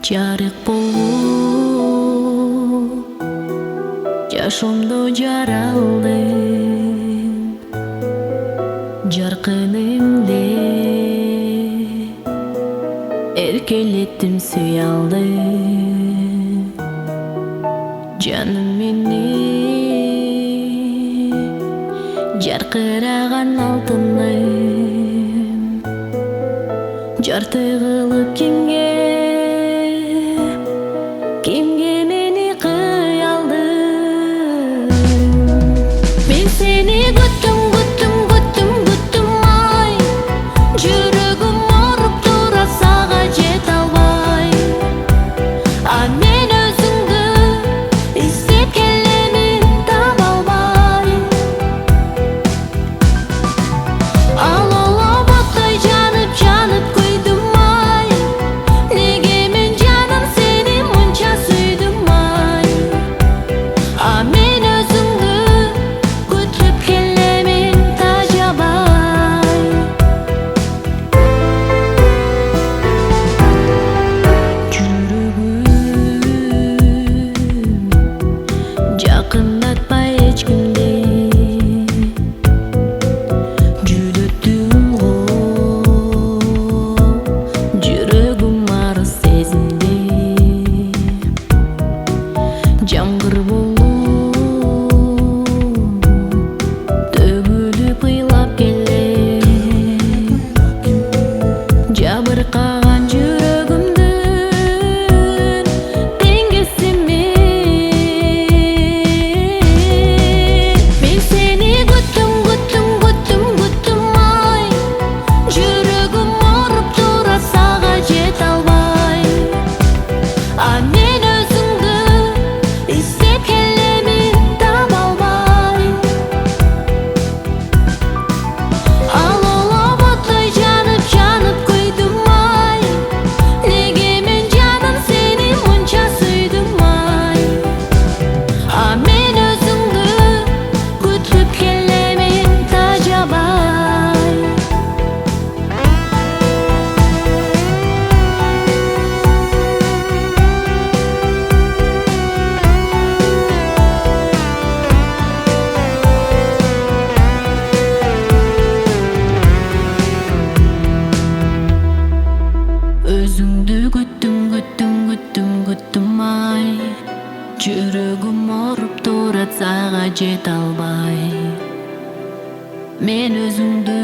жарык болуп жашоомдо жаралдым жаркынымды эркелеттим сүйө алдым жаным менин жаркыраган алтыным жарты кылып кимге мени кыялдың мен сени күттүм ай жүрөгүм ооруп турат сага жете албай а мен өзүңдү издеп келемин таба албай ал оботтой жанып күйдүм ай неге мен жаным сени мынча сүйдүм ай а мен өзүңдү күтүп келемин тажабай жүрөгүм жакындатпай эч кимди жүдөттүм го жүрөгүм арыз сезимди жамгыр болуп төгүлүп ыйлап келем жабыркаган жүрөгүмдүн теңгесими мен сени күттүм ай жүрөгүм ооруп турат сага жете албай а мен өзүңдү издеп келемин таба албай ал оботтой жанып күйдүм ай неге мен жаным сени мынча сүйдүм ай а мен өзүңдү күтүп келемин тажабай өзүңдү күттүм ай жүрөгүм ооруп турат сага жете албай мен өзүңдү